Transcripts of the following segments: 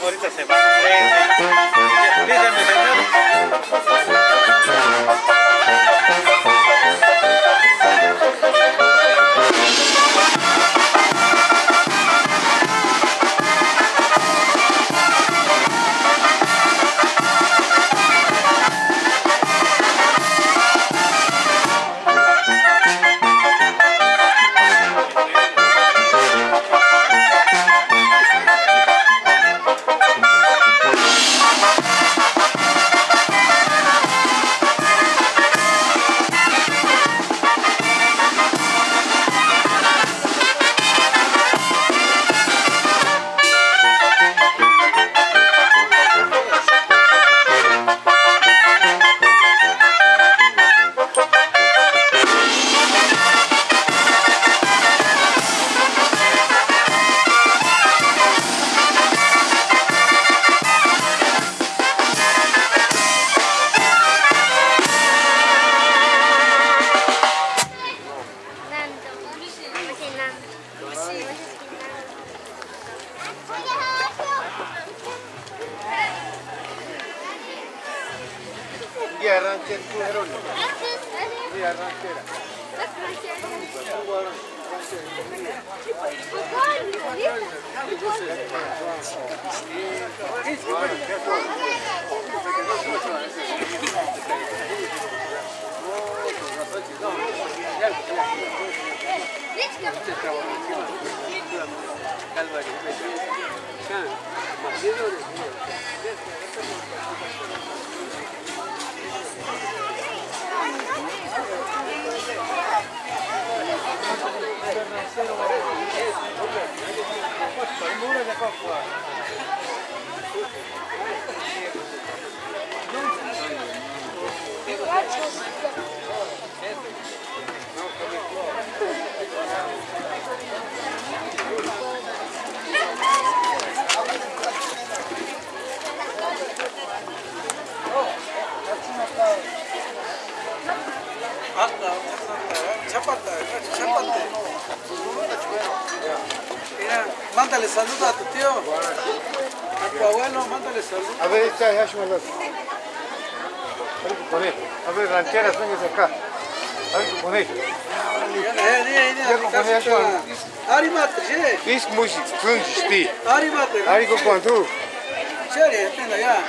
ahorita se van, hombre. Dígame, señor. Via ranchera, via ranchera. Mira, mándale saludos a tu tío, a tu abuelo, mándale saludos. A ver, esta es Hashmalas. Hay que poner. A ver, rancheras, vengas acá. Hay que poner. Arimate, sí. Is music, fungi, Arimate. Ari go quanto? Chévere, entiendo ya.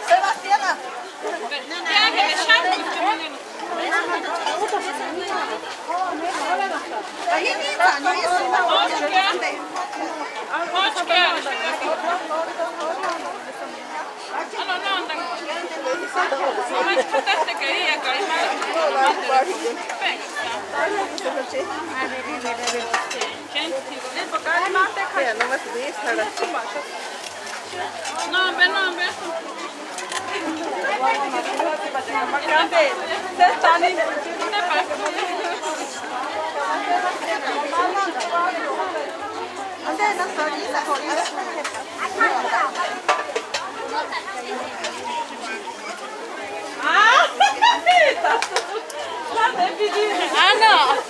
Sebastiana. Ah, no.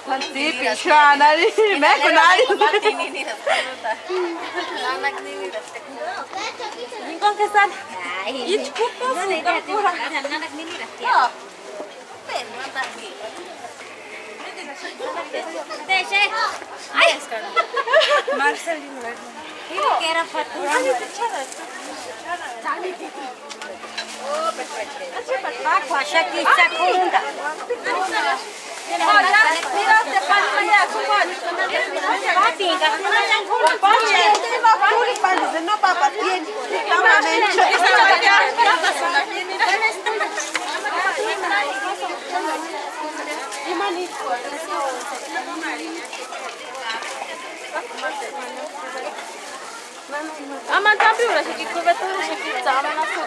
Panti pichwana ri me kunari. Con cái sân. Ít phút đó gì đâu pura. Marcelino. Que era fatura. Așa că se acurunda. Mira, te faci ea cu bani. Papi, că nu mai am cum. Papi, este la puri bani, să nu papa tieni. Mama mencio. Imani. Ama tabii uğraşık ki kuvvetli uğraşık ki zaman nasıl?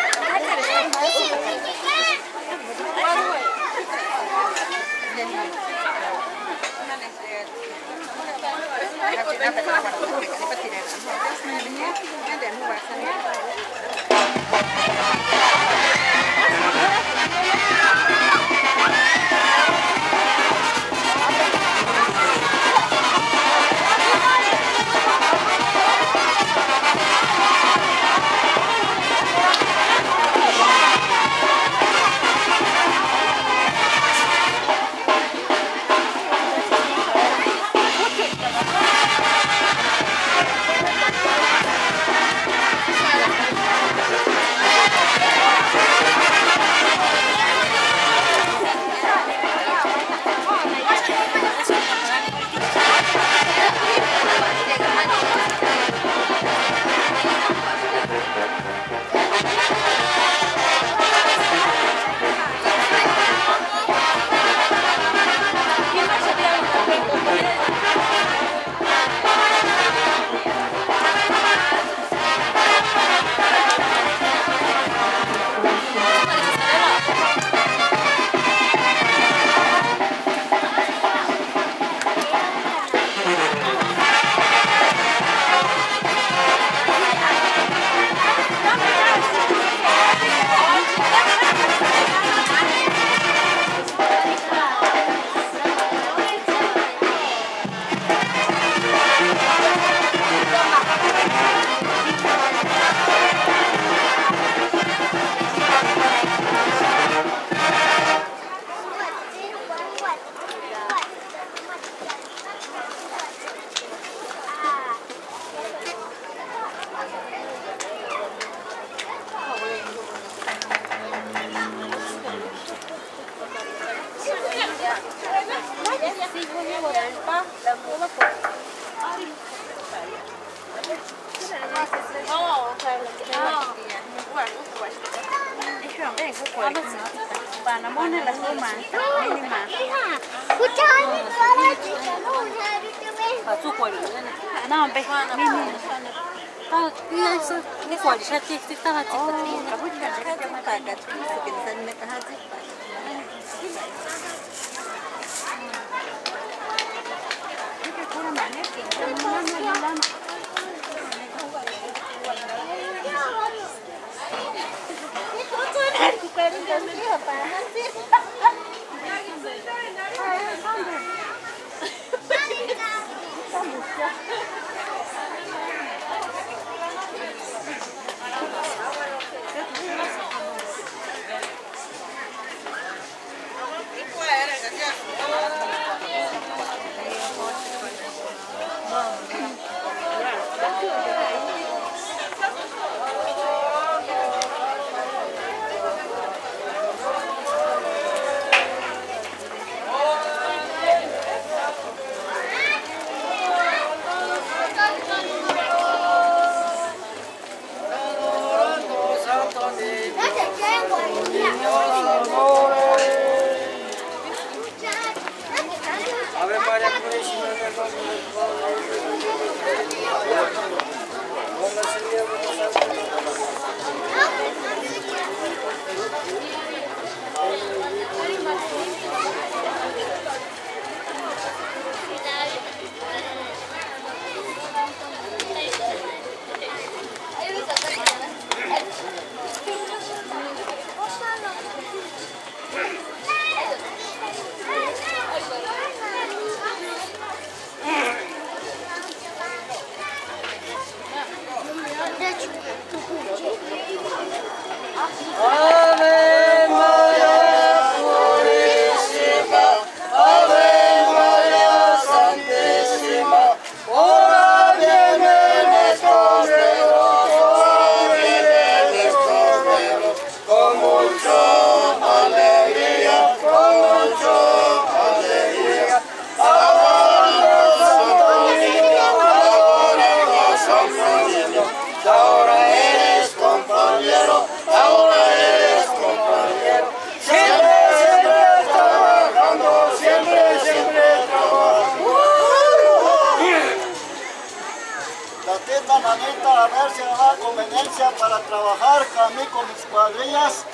licencia para trabajar conmigo con mis cuadrillas.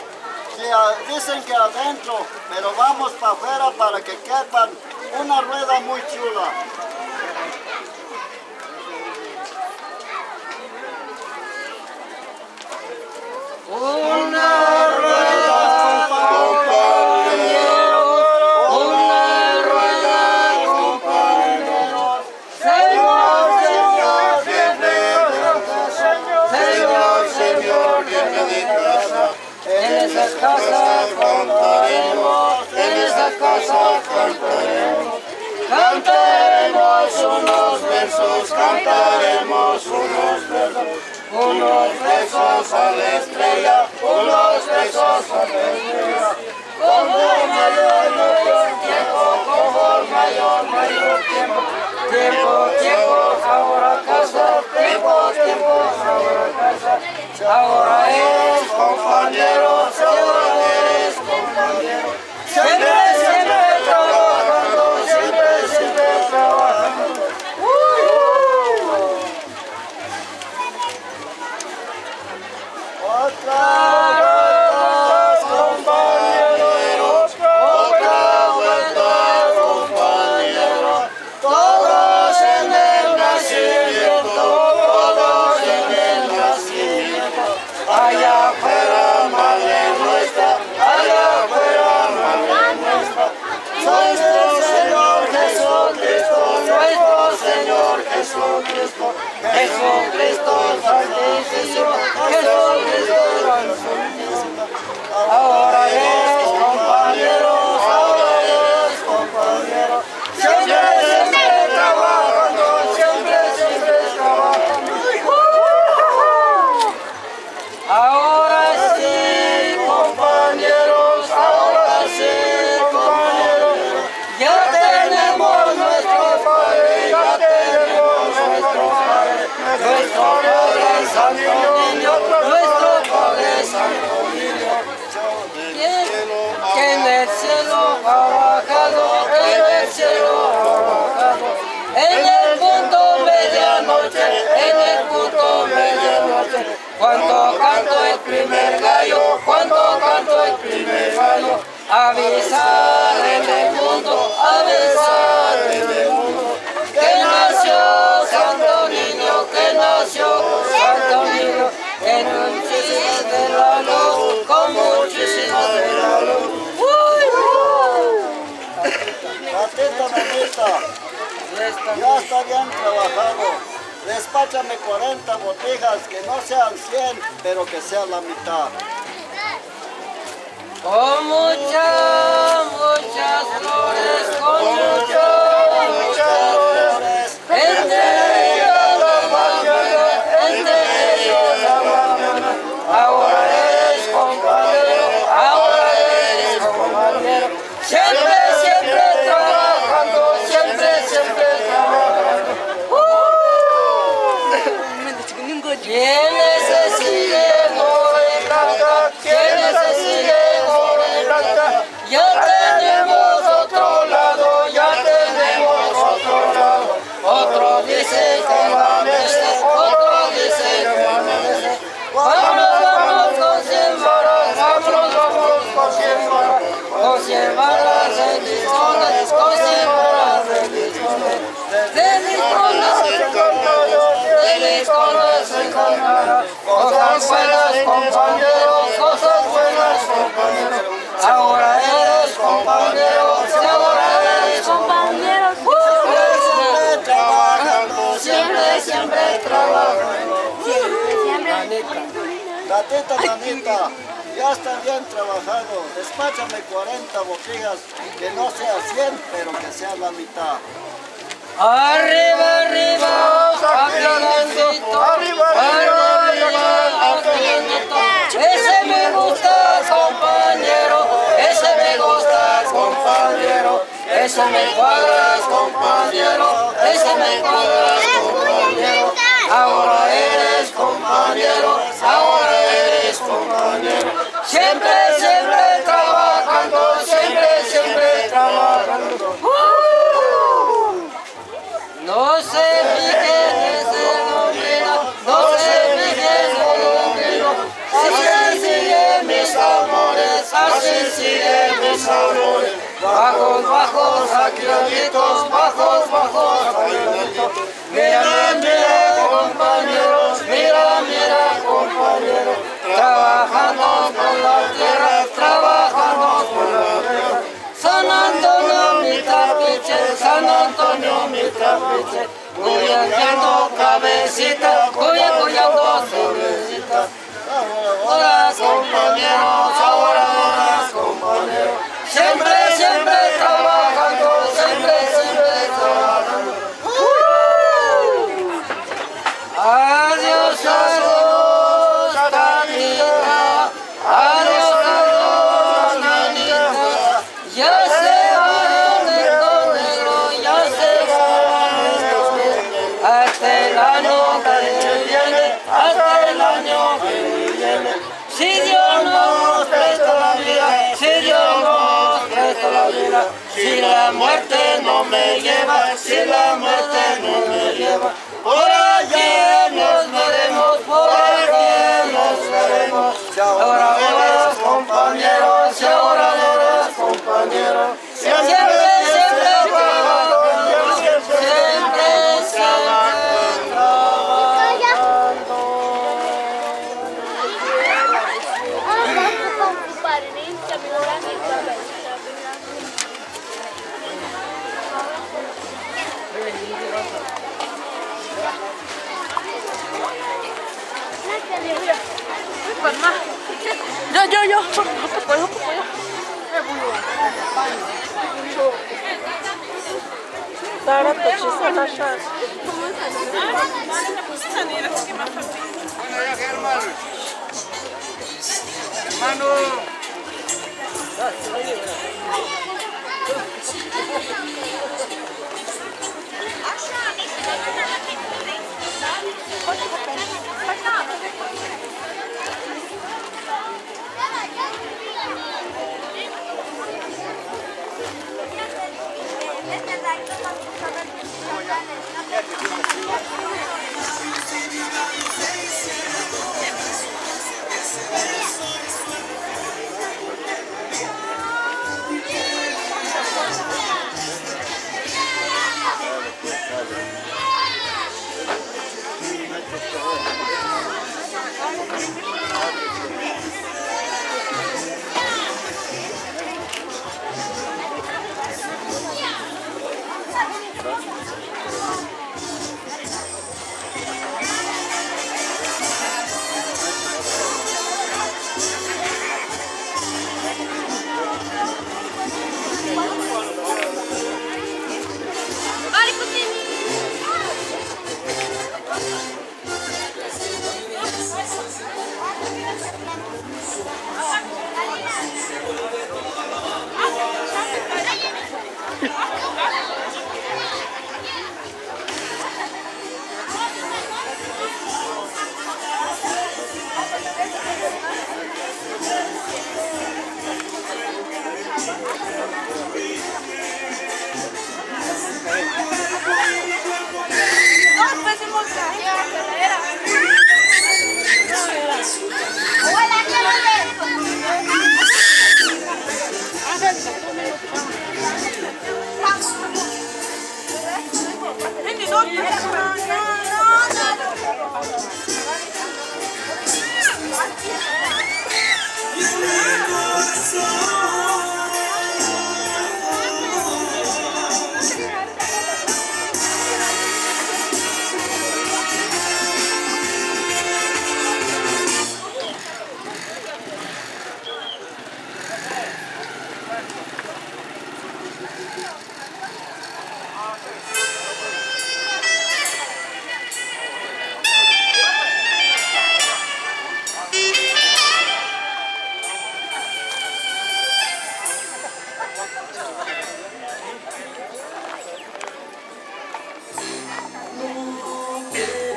Dicen que adentro, pero vamos para afuera para que quepan una rueda muy chula. Una rueda, compañeros, una rueda, compañeros. Señor, Señor, Señor, Señor, en esas casas cantaremos, en esas casas cantaremos. Cantaremos unos versos, cantaremos unos versos. Unos besos a la estrella, unos besos a la estrella. Mayor tiempo, mayor tiempo. Tiempo, ahora casa, tiempo, ahora casa. Ahora es compañeros, ahora es compañeros. Siempre trabajando, siempre trabajando. Otra vuelta, compañeros, otra vuelta, compañeros, todos en el nacimiento, todos en el nacimiento. Allá afuera, madre nuestra, allá afuera, madre nuestra. Nuestro Señor Jesucristo, nuestro Señor Jesucristo, Jesucristo Santísimo, Jesucristo Santísimo. Ahora es compañeros, ahora es compañeros. Siempre trabajando, siempre trabajando. Ahora sí, compañeros, ahora sí, compañeros. Ya tenemos nuestro Padre, ya tenemos nuestro Padre. Nuestro Padre Santo Niño, nuestro Padre Santo Niño. Que en el cielo ha bajado, que en el cielo ha bajado. En el punto medianoche, en el punto medianoche. Cuando canto el primer gallo, cuando canto el primer gallo. Avisar en el mundo, avisar en el mundo. Que nació Santo Niño, que nació Santo Niño. En muchísimas de la luz, con muchísimas de la luz. Atenta, mamita. Ya está bien trabajado. Despáchame 40 botijas, que no sean 100, pero que sea la mitad. Con muchas flores, con muchas flores. Entre ellos la mañana, entre ellos la mañana. Ahora eres compañero, ahora eres compañero. Siempre trabajando, siempre trabajando. ¿Quiénes se siguen hoy blanca? ¿Quiénes se siguen hoy blanca? Ya tenemos otro lado, ya tenemos otro lado. Otro dice que amanece, otro dice que amanece. Vamos con 100 varas, vamos con 100 varas. Con 100 varas de listones, con 100 varas de listones. De listones se encontrará. Cosas buenas, compañeros, cosas buenas, compañeros. Ahora eres compañeros, ahora eres compañeros. Siempre trabajando, siempre trabajando. Tatita, Nanita, ya está bien trabajado. Despáchame 40 botijas, que no sea 100, pero que sea la mitad. Arriba, afinandito, arriba, afinandito. Ese me gusta, compañero, ese me gusta, compañero. Ese me cuadras, compañero, ese me cuadras, compañero. Ahora eres compañero, ahora eres compañero. Siempre trabajando, siempre trabajando. No se fijen en ese nombre, no se fijen en sabores. Bajos, bajos, aguinalditos, bajos, bajos, aguinalditos. Mira, mira, compañeros, mira, mira, compañeros. Trabajando con la tierra, trabajando con la tierra. San Antonio, mi trapiche, San Antonio, mi trapiche. Cuyando cabecita, cuyando suavecita. Ahora compañeros, ahora compañeros. Siempre, siempre trabajando, siempre, siempre trabajando. Adiós, adiós, Tanita. Adiós, adiós, Nanita. Ya se va el negro, ya se va el negro. Hasta el año que viene, hasta el año que viene. Si Dios nos presta la vida, si Dios nos presta la vida. Si la muerte no me lleva, si la muerte no me lleva. Por aquí nos veremos, por aquí nos veremos. Ahora, ahora, compañeros, ahora, ahora, compañeros. Siempre, siempre trabajando, siempre, siempre trabajando. Yo. Зараз точно наша.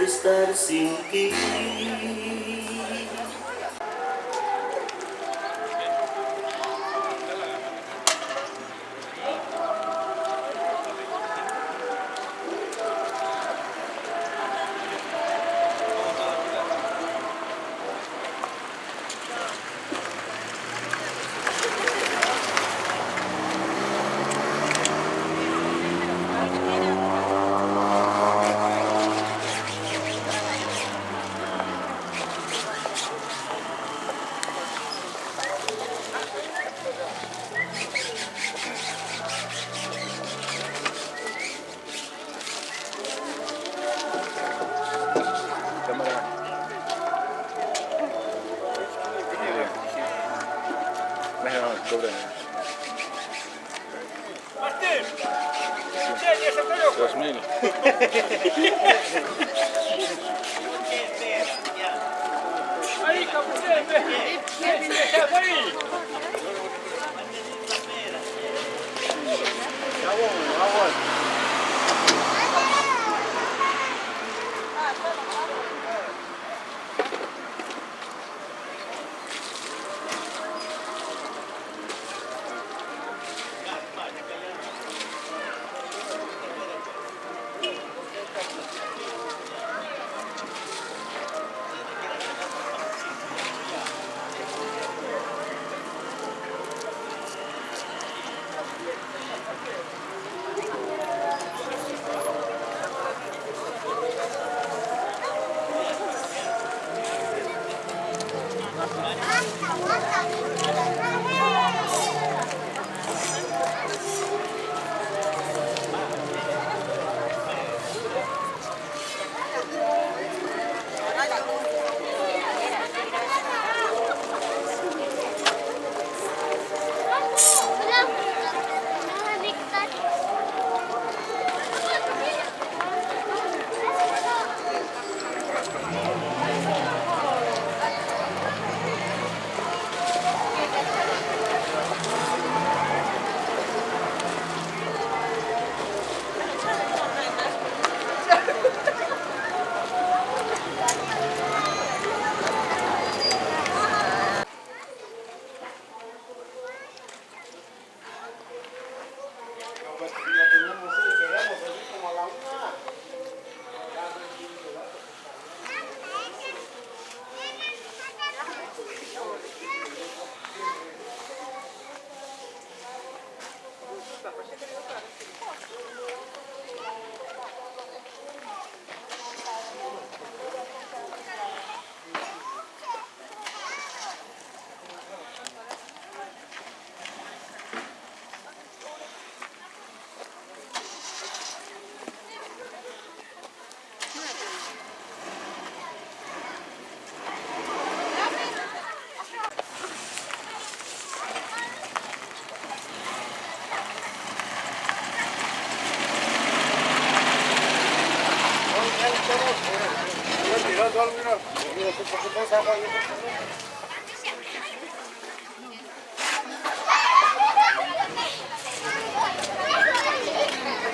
Estar sin ti. Dobré. 2000.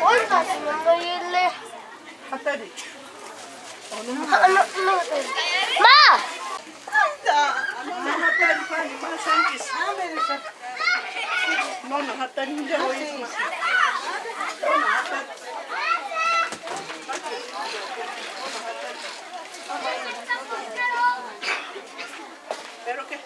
Olmasın onda yerli. Hatari. Ma! Hatari pani masangis. Nono hatari hindi ako isis. Pero que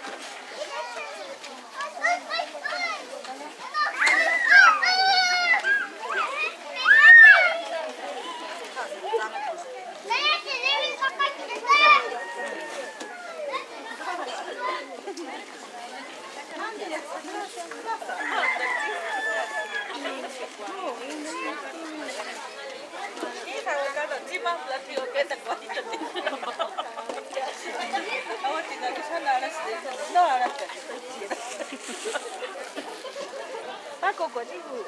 Paco contigo.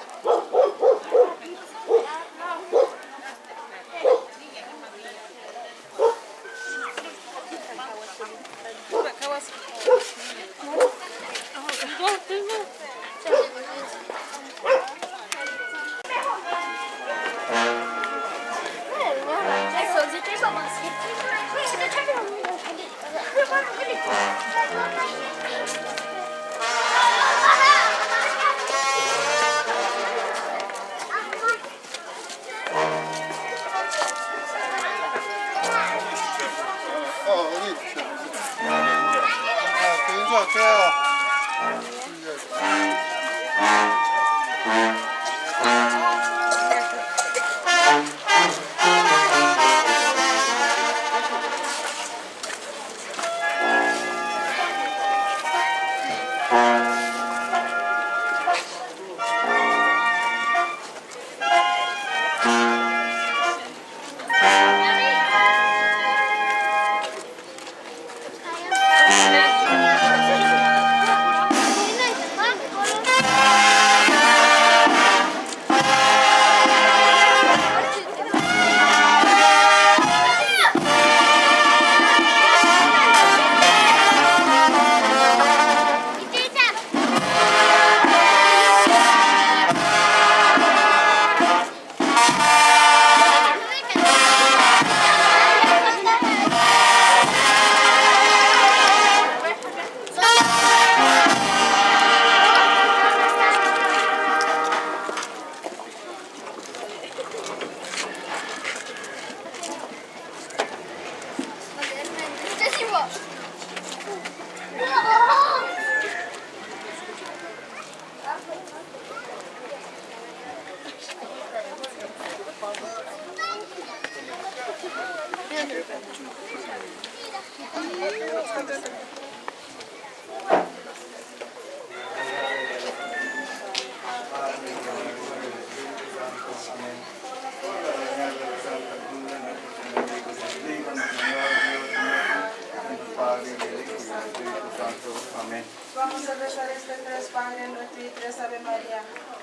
Vamos a rezar este tres Padre nuestro y tres Ave María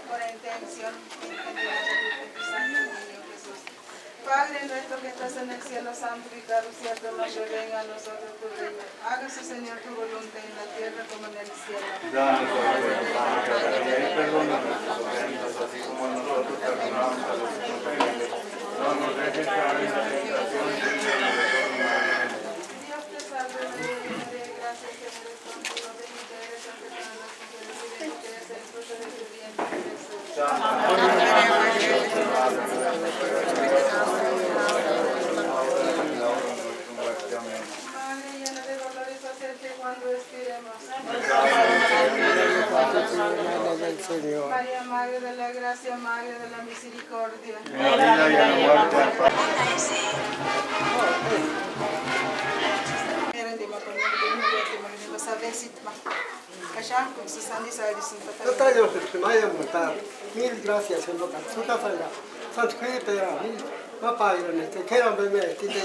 por la intención de la Espíritu Santo Niño Jesús. Padre nuestro que estás en el cielo, santificado sea tu nombre, venga a nosotros tu reino. Hágase, Señor, tu voluntad en la tierra como en el cielo. Danos hoy el pan de cada día y perdona nuestras ofensas, así como nosotros perdonamos a los que nos ofenden. No nos dejes caer en la tentación y líbranos de todo mal. Dios te salve, María, llena de gracia, el Señor es contigo, bendita eres entre todas las mujeres y bendito es el fruto de tu vientre, Jesús. Madre llena de dolores, hacerte cuando expiremos. María, Madre de la Gracia, Madre de la Misericordia. En la vida y en la muerte. Mil gracias, Señor. Santo Cristo, papá, que era bebé, que te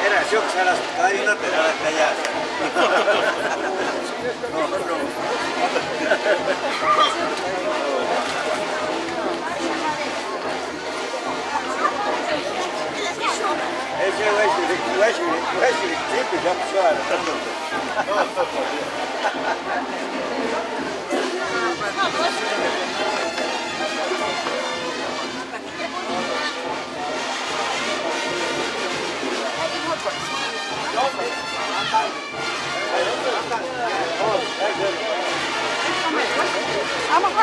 Era yo que se las caídas, pero hasta allá.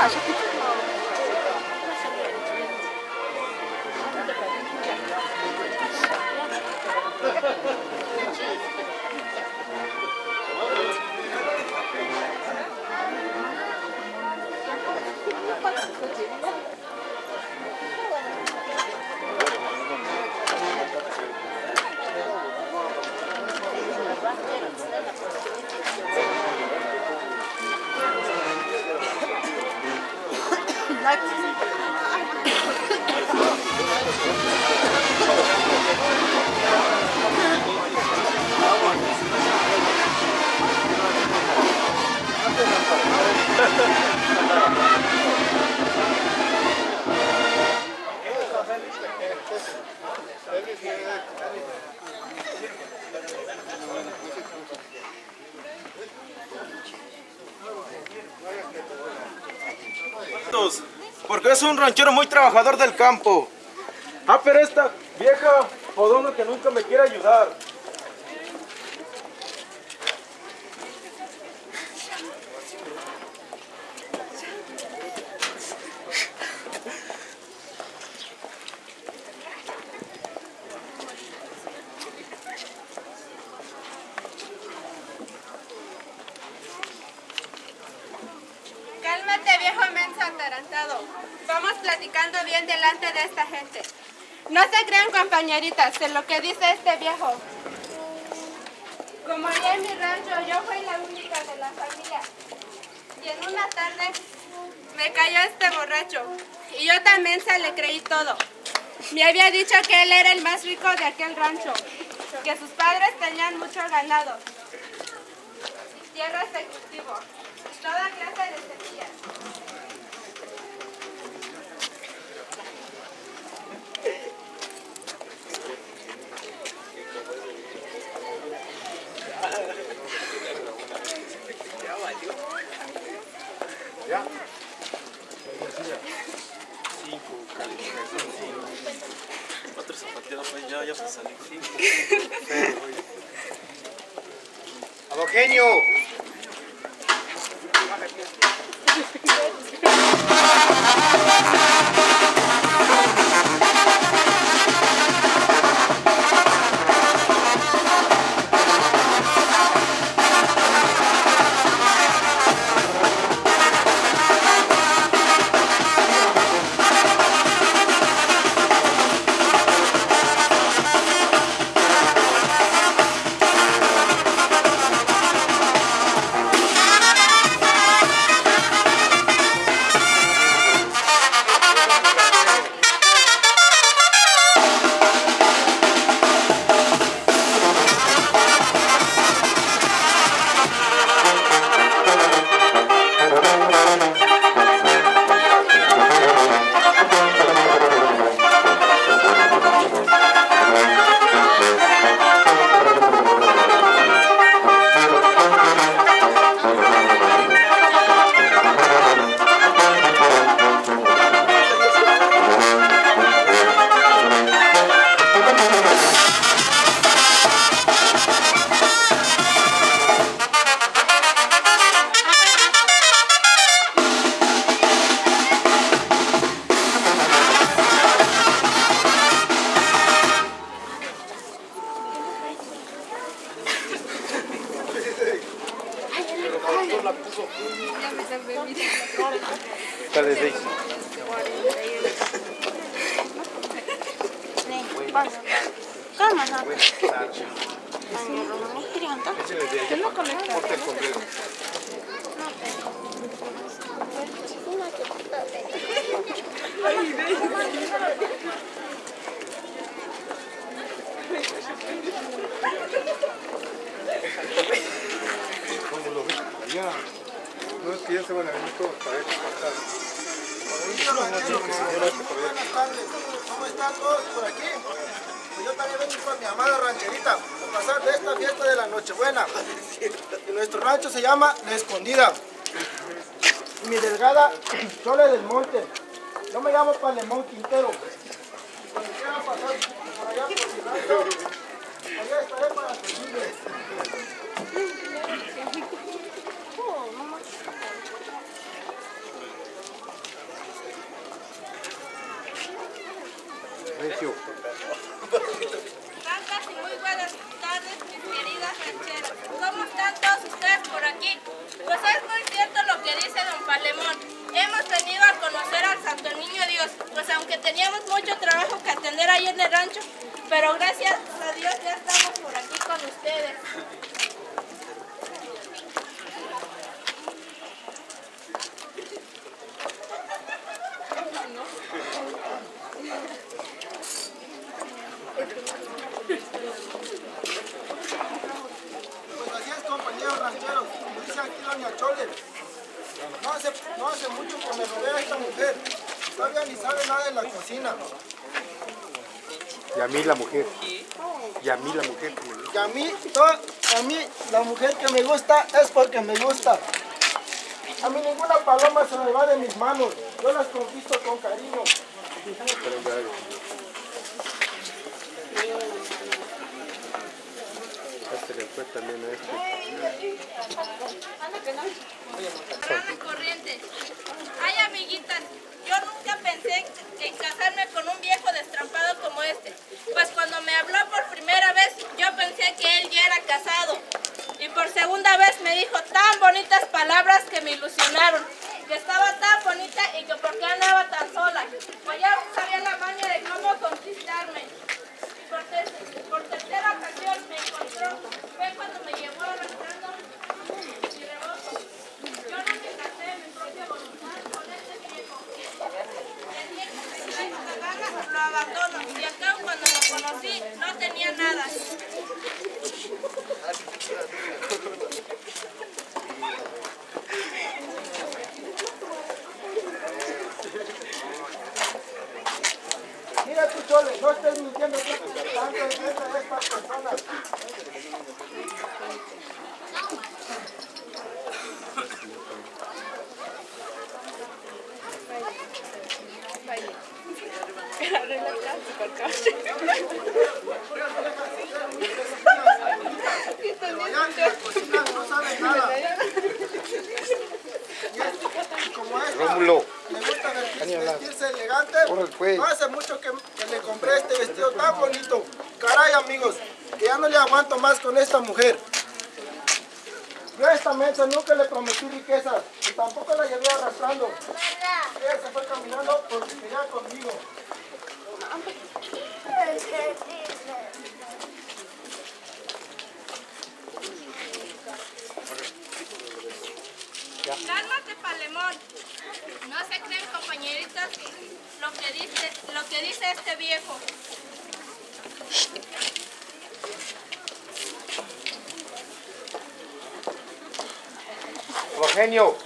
Ese tipo já Porque es un ranchero muy trabajador del campo. Ah, pero esta vieja fodona que nunca me quiere ayudar. Cálmate, viejo menso atarantado. Vamos a platicar platicando bien delante de esta gente. No se crean, compañeritas, de lo que dice este viejo. Como allá en mi rancho, yo fui la única de la familia. Y en una tarde me cayó este borracho. Y yo también se le creí todo. Me había dicho que él era el más rico de aquel rancho, que sus padres tenían mucho ganado, tierras de cultivo, toda clase de semillas. Otro zapatero, pues ya pues salí. ¡Abogenio! No, es que ya se van a venir todos para eso. Buenas tardes, ¿cómo están todos por aquí? Pues yo también vengo con mi amada rancherita a pasar de esta fiesta de la Nochebuena. Y nuestro rancho se llama La Escondida. Y mi delgada Chole del Monte. Yo me llamo Palemón Quintero. Cuando quieran pasar por allá por mi rancho, allá estaré para servirles. Tantas y muy buenas tardes, mis queridas rancheras. ¿Cómo están todos ustedes por aquí? Pues es muy cierto lo que dice don Palemón. Hemos venido a conocer al Santo Niño Dios, pues aunque teníamos mucho trabajo que atender ahí en el rancho, pero gracias a Dios ya estamos por aquí con ustedes. Pues así es, compañeros rancheros, como dice aquí doña Chole. No hace mucho que me robé a esta mujer. Todavía ni sabe nada de la cocina. Y a mí la mujer. Y a mí la mujer que me gusta. Y a mí la mujer que me gusta es porque me gusta. A mí ninguna paloma se me va de mis manos. Yo las conquisto con cariño. Este le fue también a este. Corriente. Ay, amiguitas, yo nunca pensé en casarme con un viejo destrampado como este. Pues cuando me habló por primera vez, yo pensé que él ya era casado. Y por segunda vez me dijo tan bonitas palabras que me ilusionaron. Que estaba tan bonita y que por qué andaba tan sola. Pues abandono y acá cuando lo conocí no tenía nada. Mira tú, Chole, no estés mintiendo tanto en frente de estas personas. Pero allá en la cocina no saben nada. Y como a esta Rómulo. le gusta vestirse elegante, no hace mucho que le compré este vestido tan bonito. Caray, amigos, que ya no le aguanto más con esta mujer. Yo a esta mensa nunca le prometí riquezas y tampoco la llevé arrastrando. Ella se fue caminando porque quería conmigo. Cálmate, Palemón. No se creen, compañeritas, lo que dice este viejo. Eugenio.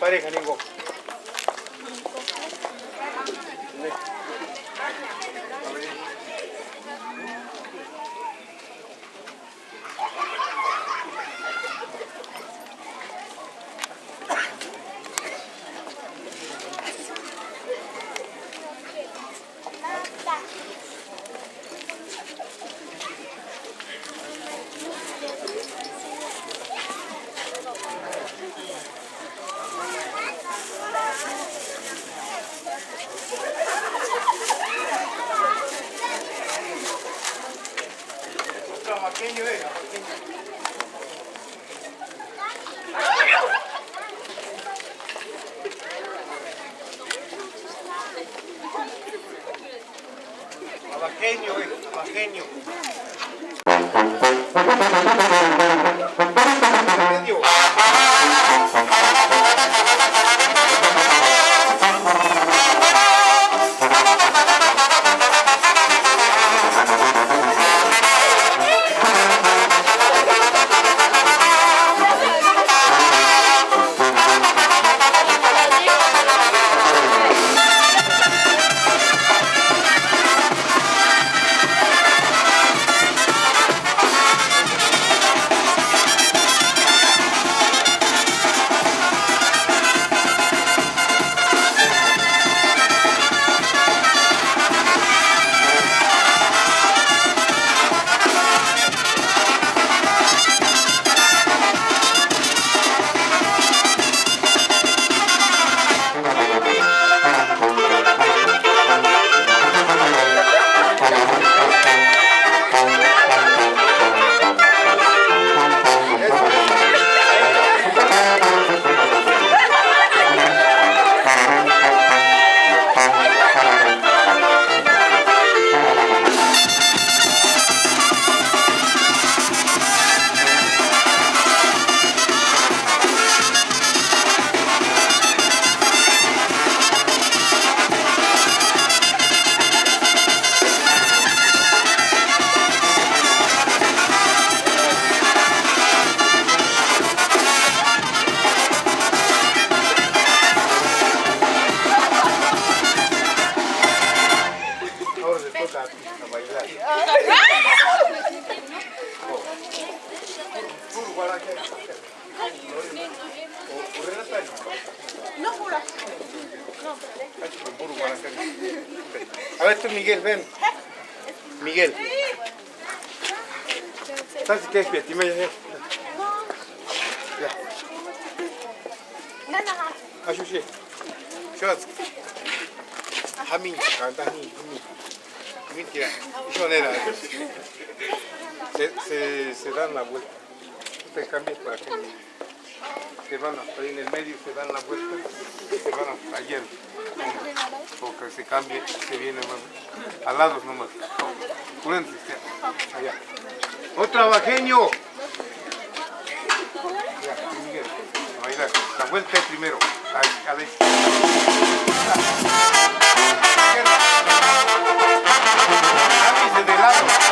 pareja, Ningo. Abajeño, abajeño. Medio. acá a bailar. No, jura. A ver tú, Miguel, ven. Miguel. ¿Sabes qué es? Dime ya. Ashushi. Shots. Hami, canta Hami. Mentira. Shonera. Se dan la vuelta. Te cambias para que se van hasta ahí en el medio, se dan la vuelta y se van hasta allá. Porque se cambie, se viene al lado nomás. Curense, allá. Otro abajeño. Ya, Miguel, a bailar. La vuelta es primero. A la izquierda. De lado.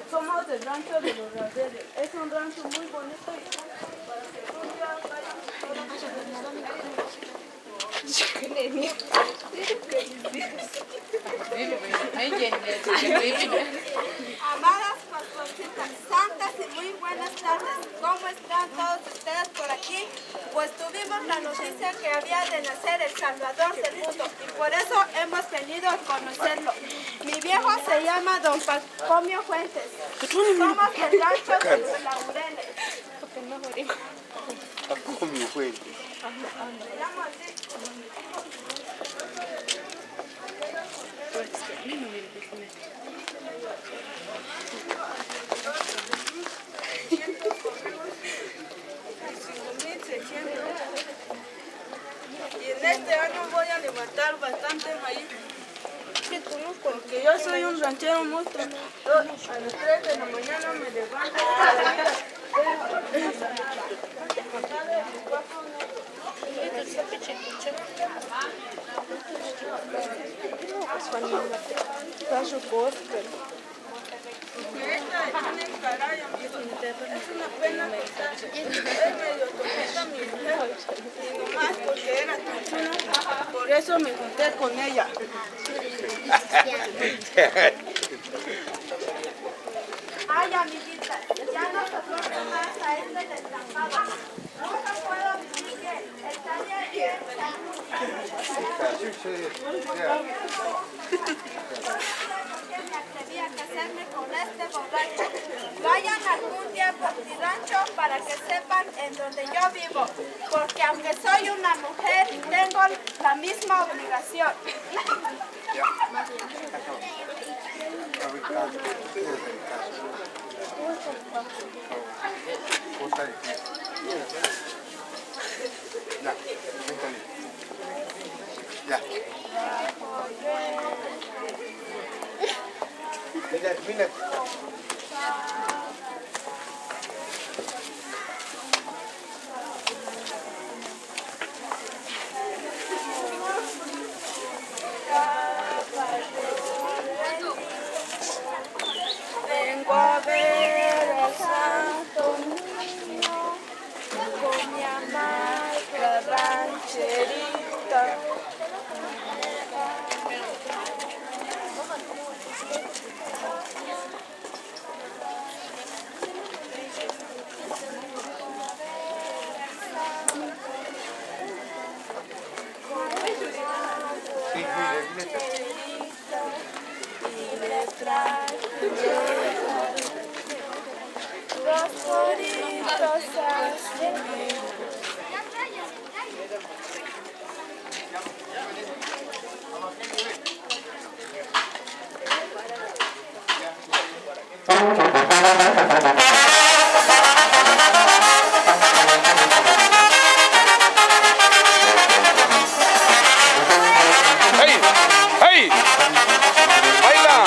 Somos del rancho de los Radeles. Es un rancho muy bonito y para que un día vayan Amadas pastorcitas santas y muy buenas tardes. tardes. ¿Cómo están todos ustedes por aquí? Pues tuvimos la noticia que había de nacer el Salvador del mundo y por eso hemos venido a conocerlo. Mi viejo se llama Don Pacomio Fuentes. Somos del rancho de los Laureles. Pacomio Fuentes. Me llamo así. Y en este año voy a levantar bastante maíz. Porque yo soy un ranchero monstruo. A las 3 de la mañana me levanto para ir es una pena, es medio tonta mi mujer, y nomás porque era tan chula, por eso me junté con ella. Ay, amiguita, ya no soporto más a este destampado. Nunca puedo vivir bien. Estaría bien. Me atreví a casarme con este borracho. Vayan algún día por mi rancho para que sepan en donde yo vivo. Porque aunque soy una mujer, tengo la misma obligación. Ya, cuéntale. Ya. Mira, mira. Vengo a ver al santo niño con mi amarga rancherita. Sí, mira, mira. Y le traje los fosforitos así. ¡Hey! ¡Hey! ¡Baila!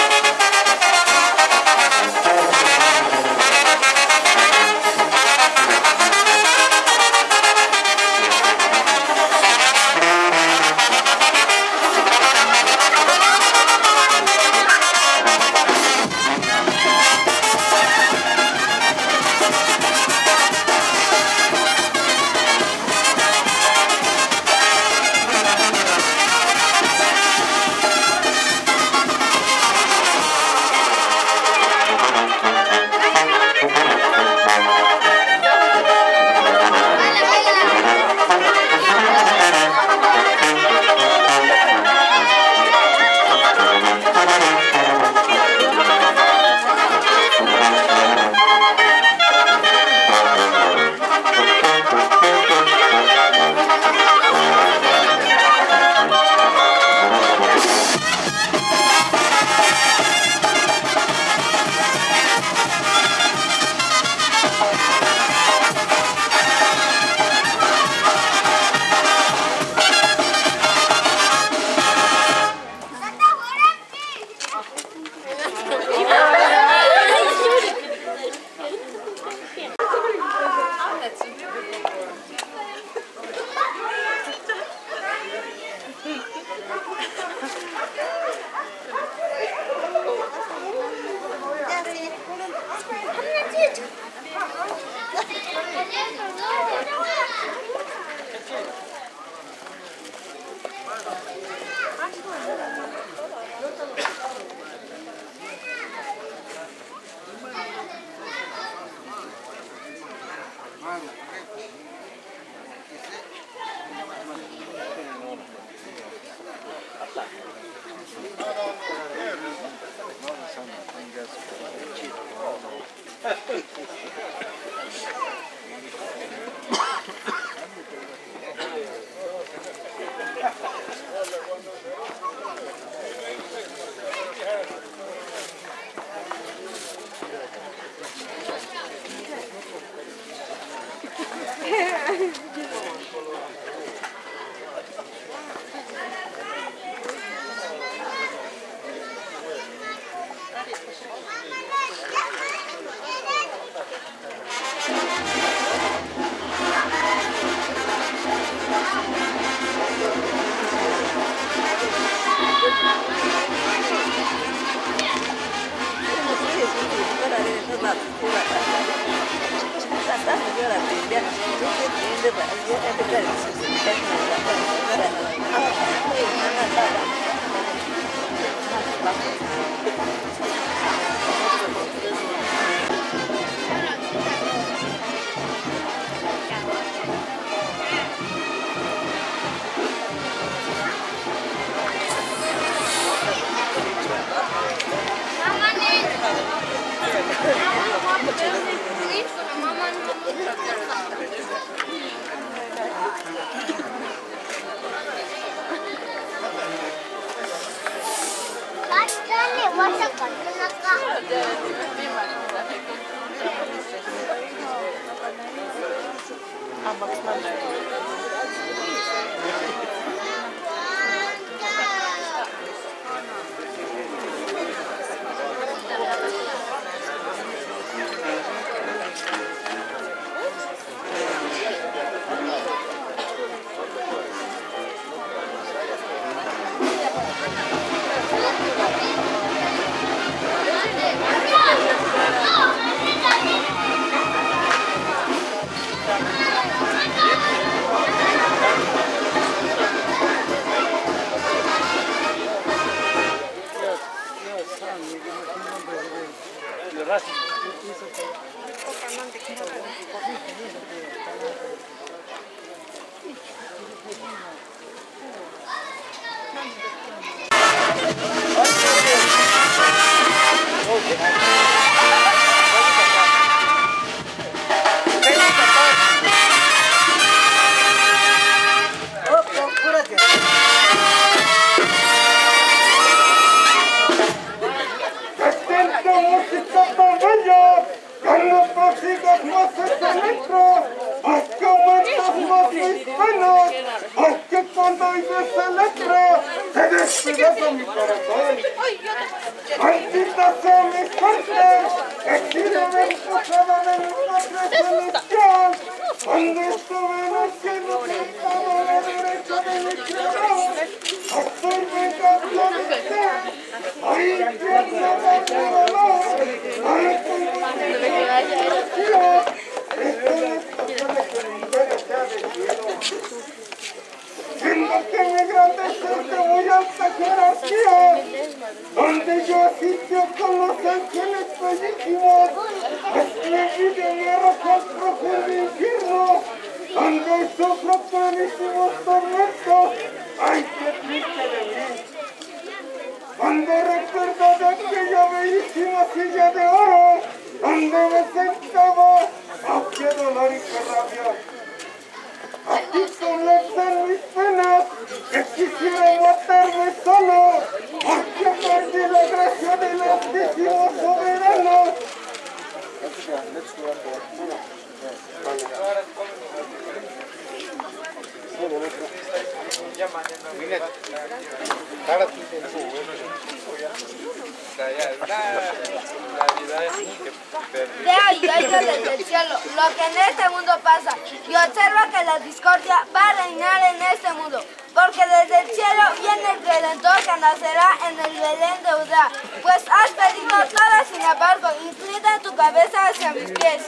Desde el cielo, lo que en este mundo pasa, y observa que la discordia va a reinar en este mundo, porque desde el cielo viene el Redentor que nacerá en el Belén de Judá. Pues has pedido todo, sin embargo, inclina tu cabeza hacia mis pies.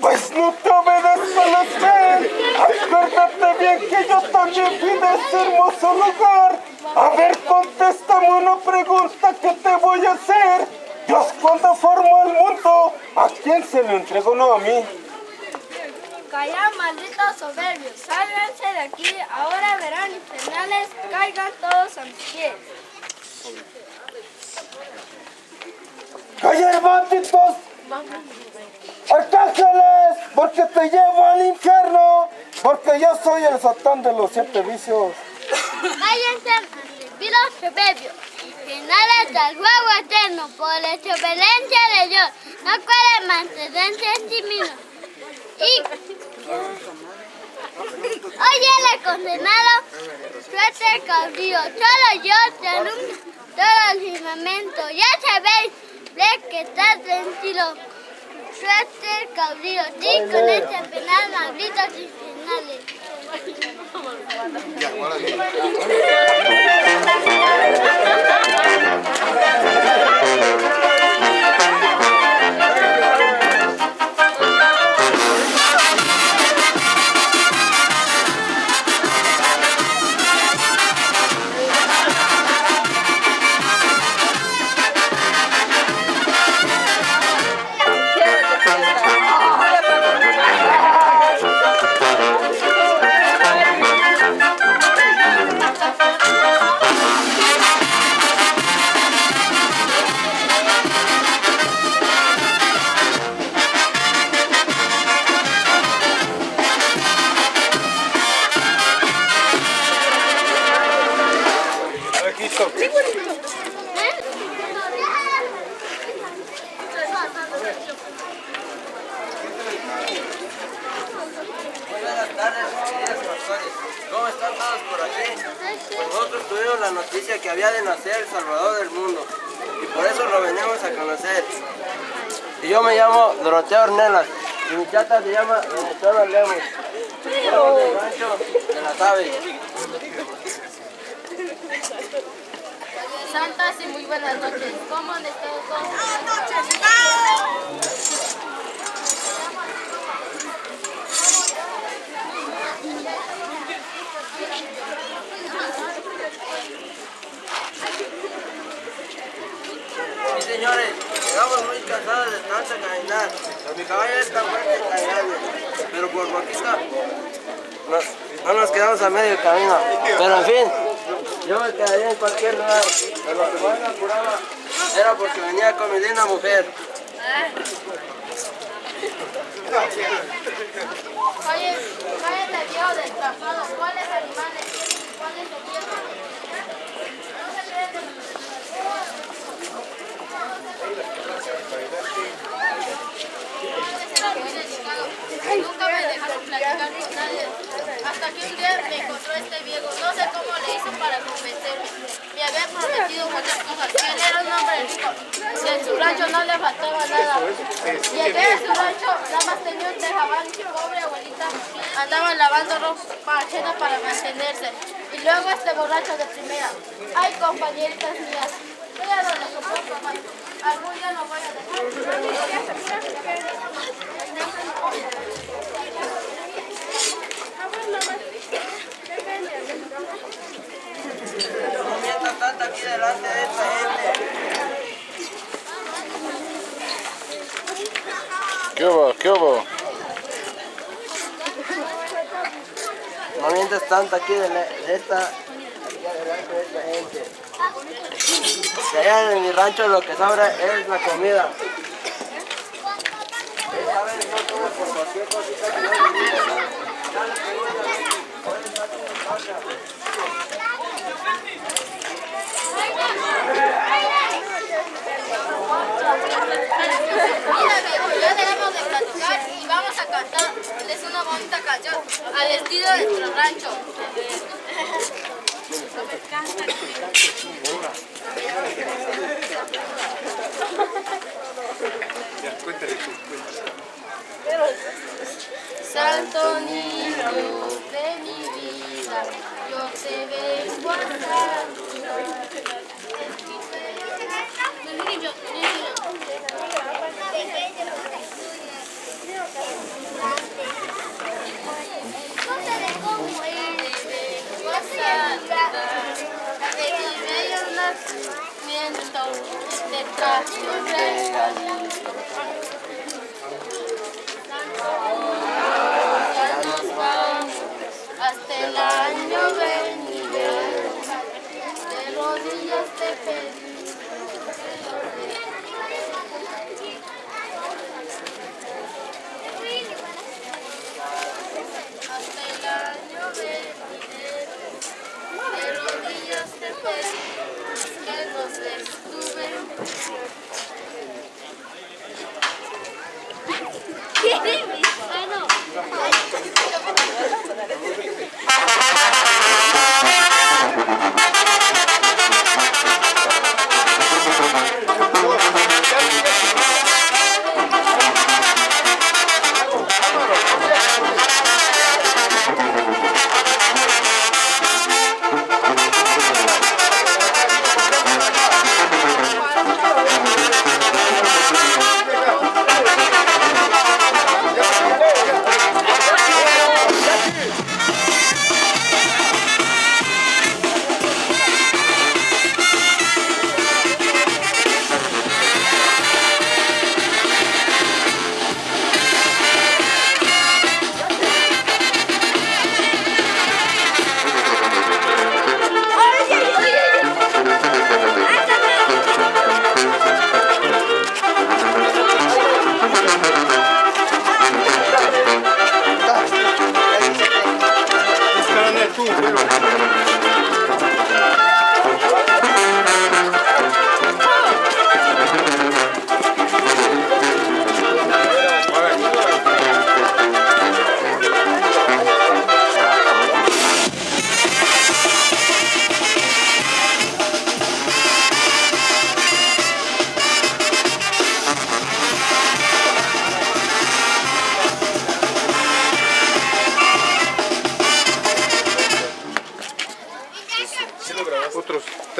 Pues no te obedezco a los pies. Acuérdate bien que yo también fui de este hermoso lugar. A ver, contéstame una pregunta que te voy a hacer. Dios, cuando formó el mundo, ¿a quién se lo entregó? No a mí. Callad, malditos soberbios, sálganse de aquí, ahora verán infernales, caigan todos a mis pies. ¡Cayer banditos! ¡Arcángeles! Porque te llevo al infierno, porque yo soy el Satán de los 7 vicios. Váyanse al libro soberbio, finales del juego eterno, por la excelencia de Dios, no puede mantenerse en sí mismo. Y oye, el condenado, suelta el caudillo, solo yo te alumbro todo el firmamento. Ya sabéis, ve que está tranquilo, suelta el caudillo, sí, con este penal maldito sin finales. Buenas tardes, queridos pastores. ¿Cómo están todos por aquí? Nosotros tuvimos la noticia que había de nacer el Salvador del mundo y por eso lo venimos a conocer. Y yo me llamo Doroteo Ornelas y mi chata se llama Venezuela Lemos. Somos del rancho de las aves. Santas y muy buenas noches. ¿Cómo han estado todos? Sí, señores, llegamos muy cansados de tanto caminar. Mi caballo es tan fuerte y tan grande, pero por poquito no nos quedamos a medio camino. Pero en fin, yo me quedaría en cualquier lugar. Pero lo que más me apuraba era porque venía con mi linda mujer. Oye, cállate viejo desplazado. ¿Cuáles animales tienen? ¿Cuáles gobiernan? No se creen de nunca me dejaron platicar con nadie. Hasta que un día me encontró este viejo. No sé cómo le hizo para convencerme. Me había prometido muchas cosas. Que él era un hombre rico. Que en su rancho no le faltaba nada. Llegué a su rancho, nada más tenía un tejabán. Mi pobre abuelita andaba lavando ropa ajena para mantenerse. Y luego este borracho de primera. Ay, compañeritas mías. Voy a donde compró papá. Algún día lo voy a dejar. No mientas tanto aquí delante de esta gente. ¿Qué hubo? ¿Qué hubo? No mientas tanto aquí de esta gente. Que allá en mi rancho lo que sobra es la comida. Esta vez no como por cualquier cosita que no me diga. Mira, viejo, ya dejamos de platicar y vamos a cantarles una bonita canción al estilo de nuestro rancho. Santo niño de mi vida, yo te vengo a saludar. Como eres, vengo a saludar. De mi bello nacimiento, te traje un regalito. Ya nos vamos hasta el año venidero. De rodillas te pedí.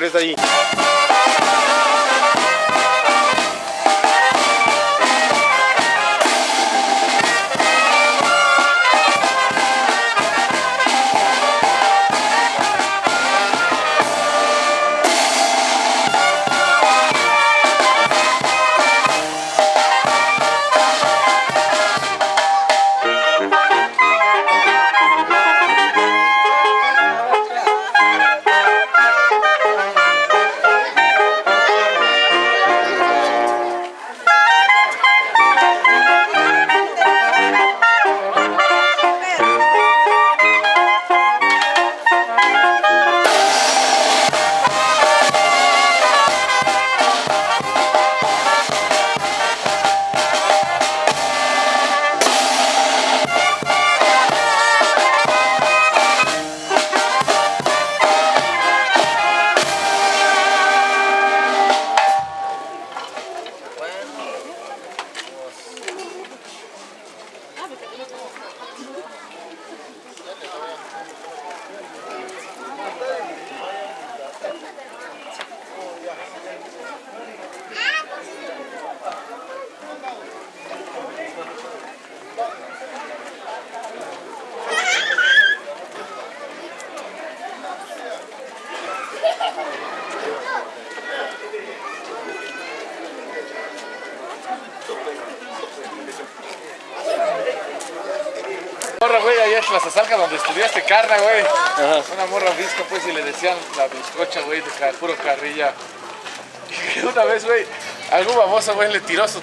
ves ahí. Morra, güey, allá en Tlazazalca donde estudiaste carna, güey. Una morra visca, pues, y le decían la bizcocha, güey, de puro carrilla. Y una vez, güey, algún baboso, güey, le tiró su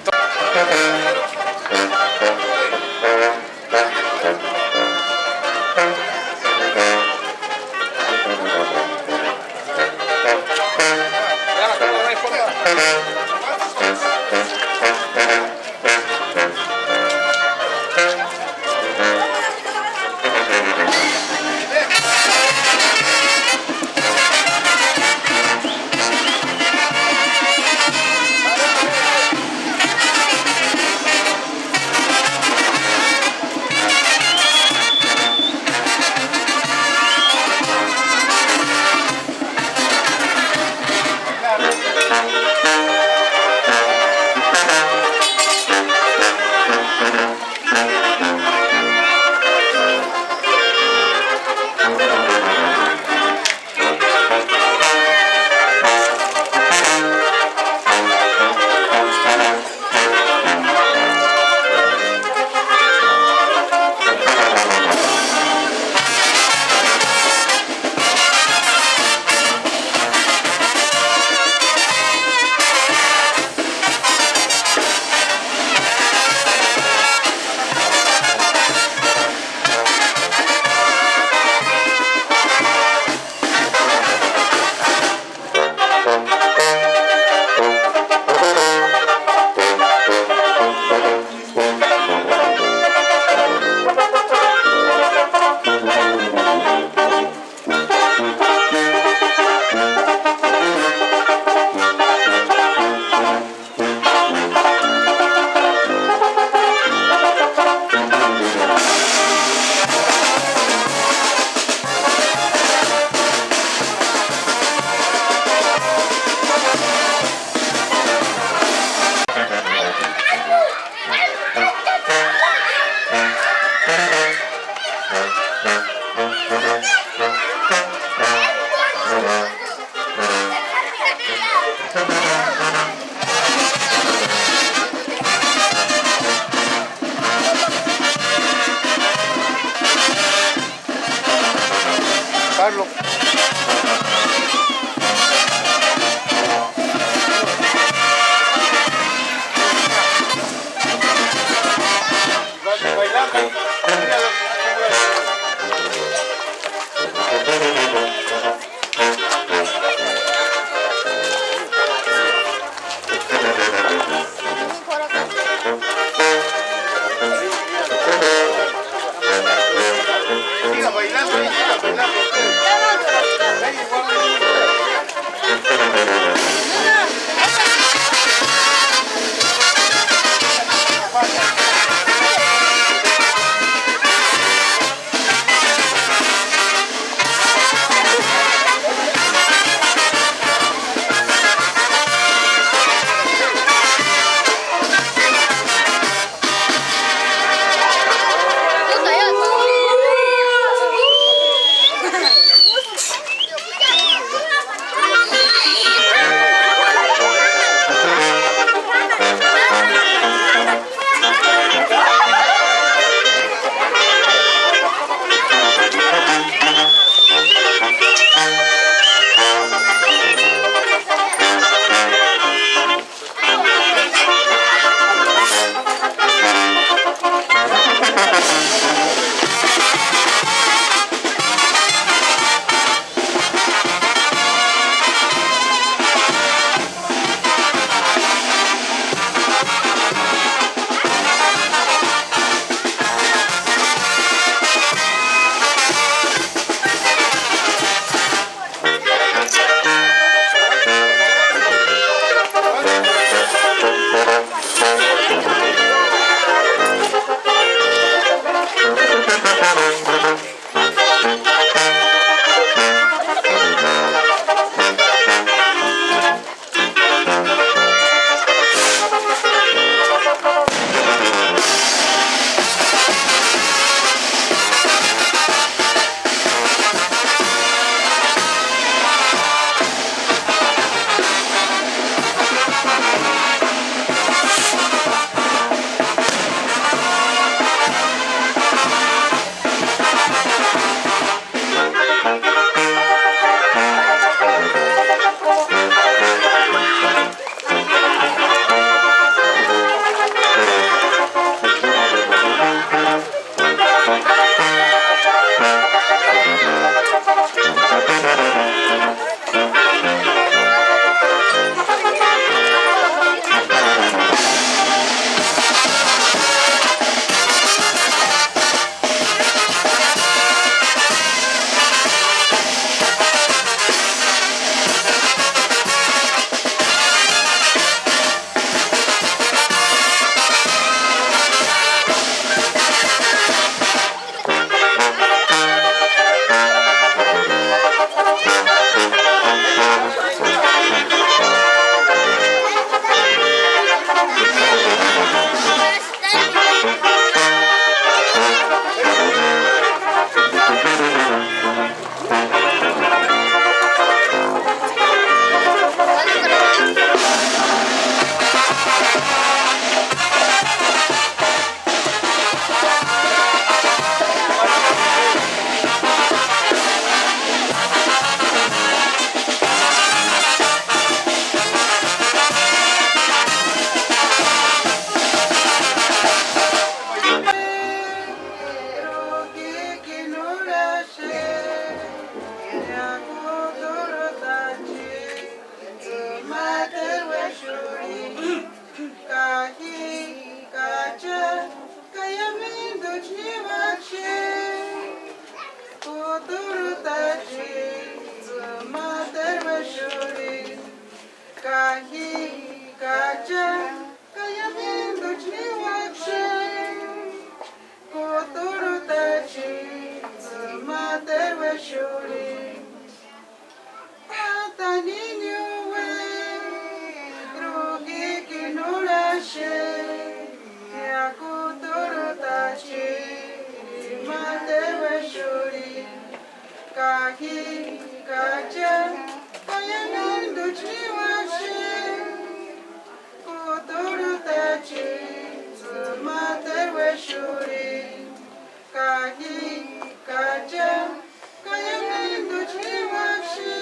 Kagi, Kaja, Kayanindo Chimashi,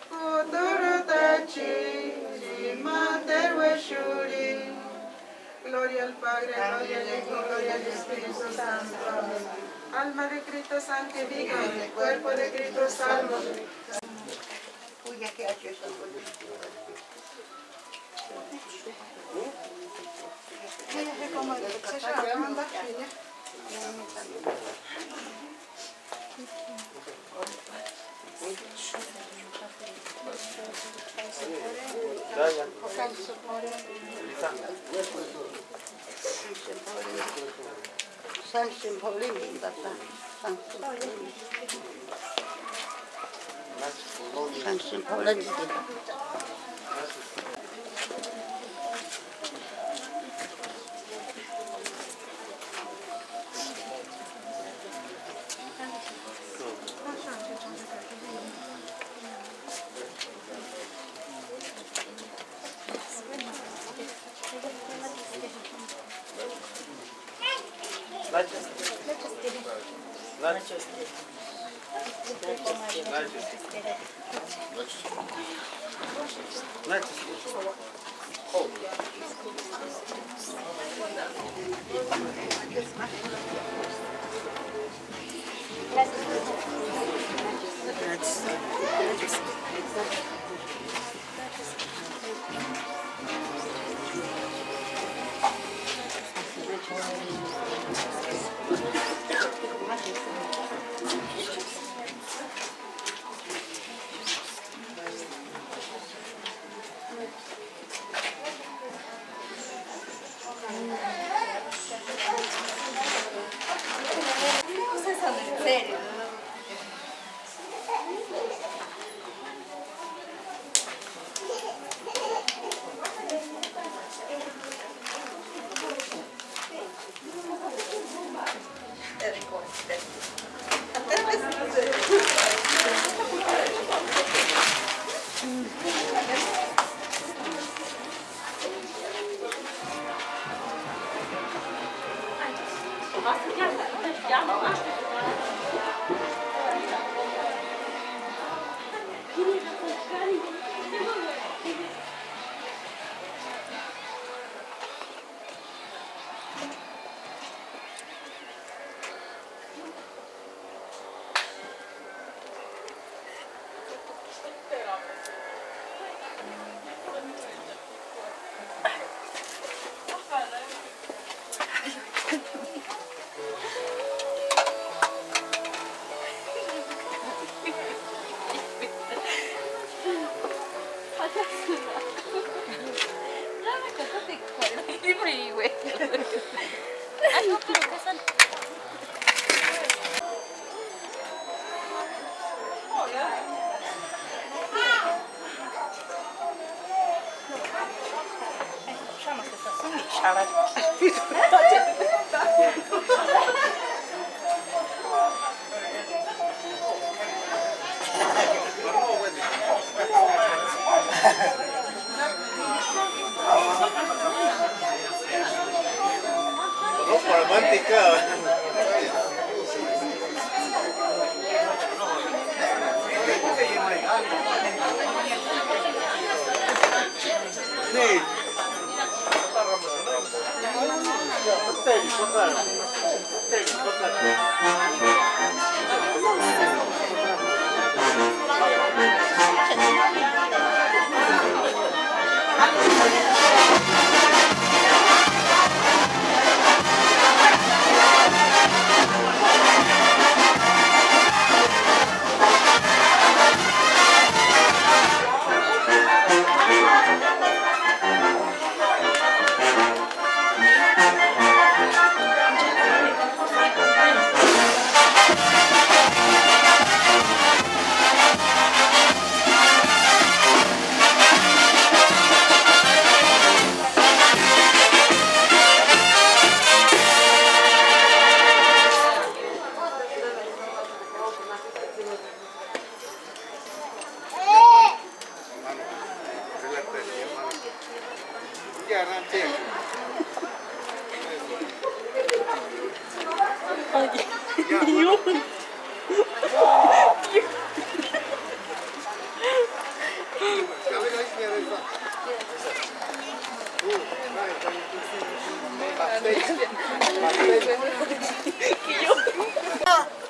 Kudorotachi, Materweshuri. Gloria al Padre, gloria al Hijo, gloria al Espíritu Santo. Alma de Cristo santificado, cuerpo de Cristo salvo. Uy, ¿qué ha hecho eso?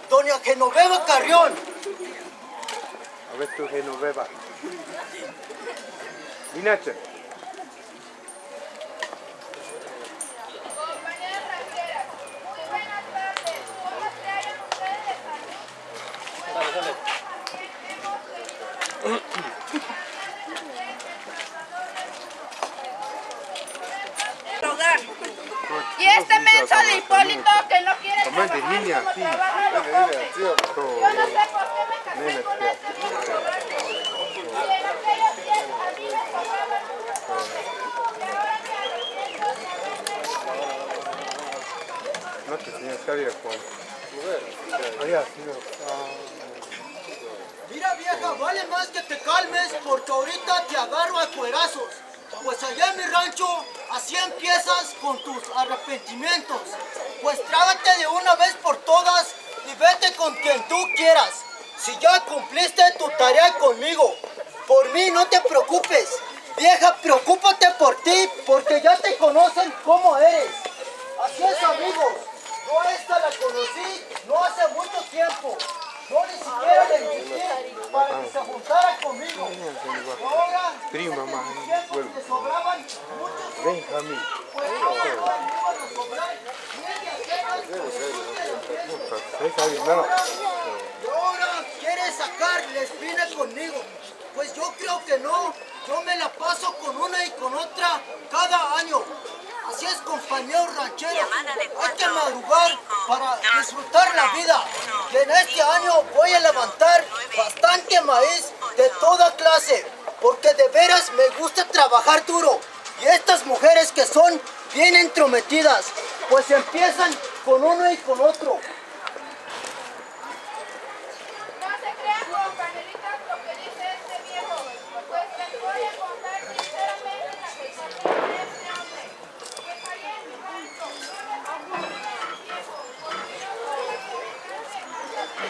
Doña Genoveva Carrión. A ver tu Genoveva. Inache. Compañeras rancheras, muy buenas tardes. ¿Cómo se hallan ustedes de salud? Hogar. Y este menso de Hipólito que no quiere trabajar como trabaja los hombres. Yo no sé por qué me casé con este viejo cobarde. Si en aquellos días a mí me sobraban muchos hombres, porque ahora me arrepiento de No te tienes que ir con. Allá, Mira vieja, vale más que te calmes porque ahorita te agarro a cuerazos. Pues allá en mi rancho, así empiezas con tus arrepentimientos. Pues trágate de una vez por todas y vete con quien tú quieras. Si ya cumpliste tu tarea conmigo, por mí no te preocupes. Vieja, preocúpate por ti porque ya te conocen cómo eres. Así es, amigos. Yo a esta la conocí no hace mucho tiempo. Yo ni siquiera le invité para que se juntara conmigo. Ahora, prima más. tiempos le sobraban muchos. Ven, Jami. Pues ¿cómo no le iban a sobrar? Y ahora quiere sacar la espina conmigo. Pues yo creo que no. Yo me la paso con una y con otra cada año. Así es, compañeros rancheros. Hay que madrugar para disfrutar la vida. Y en este año voy a levantar bastante maíz de toda clase. Porque de veras me gusta trabajar duro. Y estas mujeres que son bien entrometidas, pues empiezan con uno y con otro. No se crean, compañeritas, lo que dice este viejo. Pues les voy a contar sinceramente la que pasó con este hombre. Pues allá en mi rancho, yo le compré al viejo, porque yo soy la que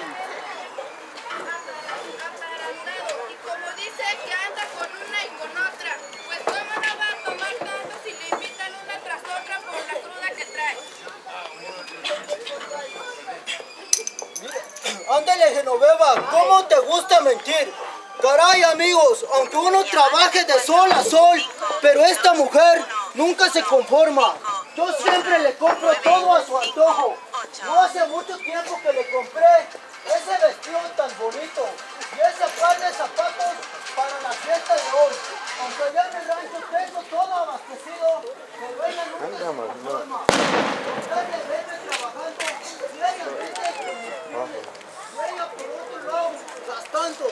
me atarantado. Y como dice que anda con una y con otra, pues cómo no va a tomar tanto si le invitan una tras otra por la cruda que trae. Ándale, Genoveva, ¿cómo te gusta mentir? Caray, amigos, aunque uno trabaje de sol a sol, pero esta mujer nunca se conforma. Yo siempre le compro todo a su antojo. No hace mucho tiempo que le compré ese vestido tan bonito y ese par de zapatos para la fiesta de hoy. Aunque allá en el rancho tengo todo abastecido, pero ella nunca se conforma. Con de verme trabajando diariamente con mis clientes. Y ella por otro lado, gastando.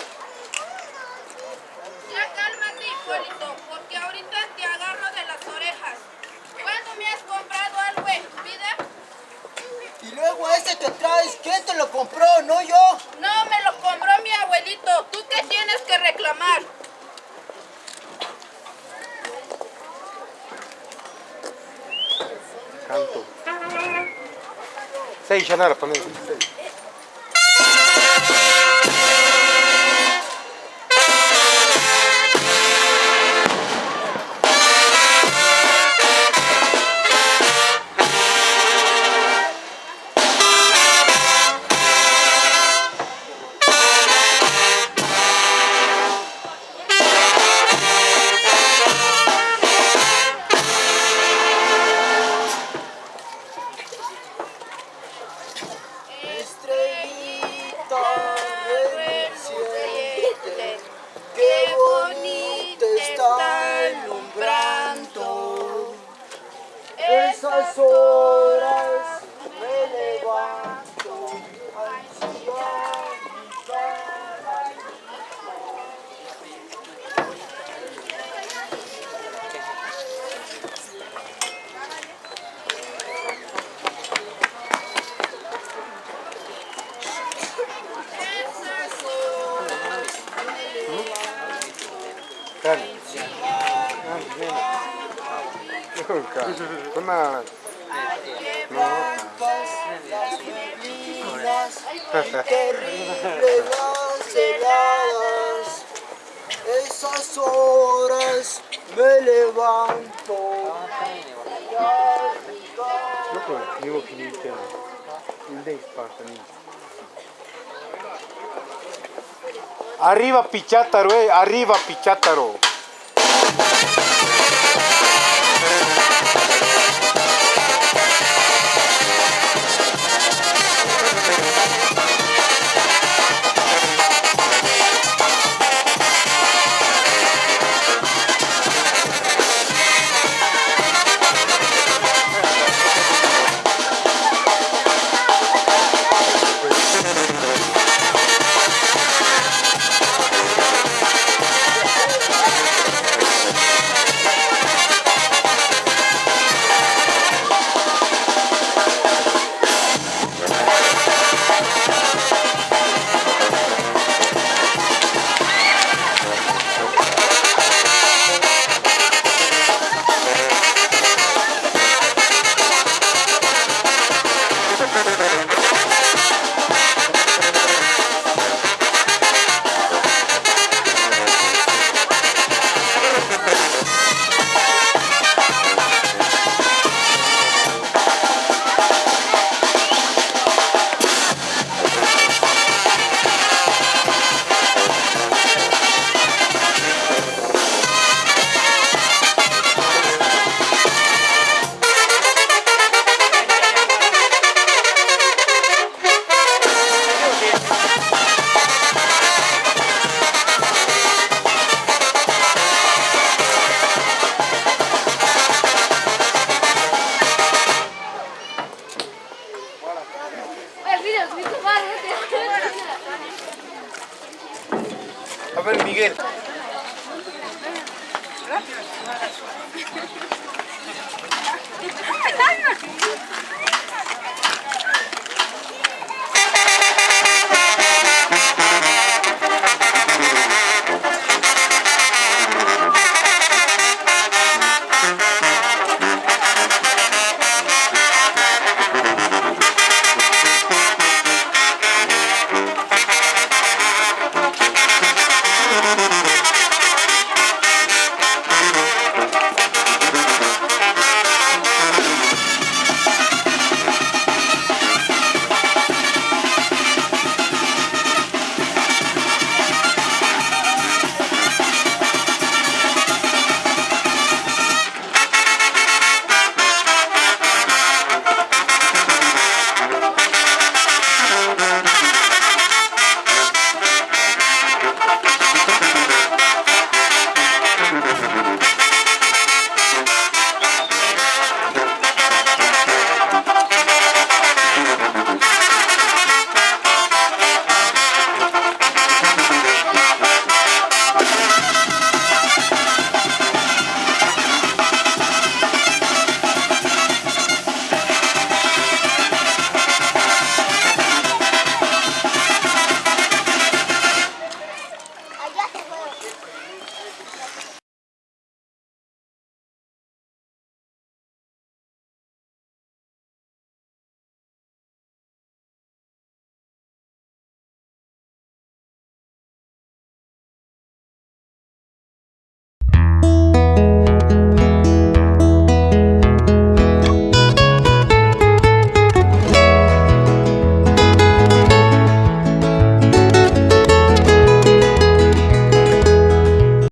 Ya cálmate, Hipólito, porque ahorita te agarro de las orejas. ¿Cuándo me has comprado algo en tu vida? Y luego ese que traes, ¿quién te lo compró? ¿No yo? No, me lo compró mi abuelito. ¿Tú qué tienes que reclamar? Canto. Seis, ya nada, ponen. Estrellita reluciente, qué bonita está alumbrando. Esas horas me levanto a ensillar mi cara. Nunca. papas, las neblinas y terribles las heladas. Esas horas me levanto. Arriba Pichátaro, arriba Pichátaro.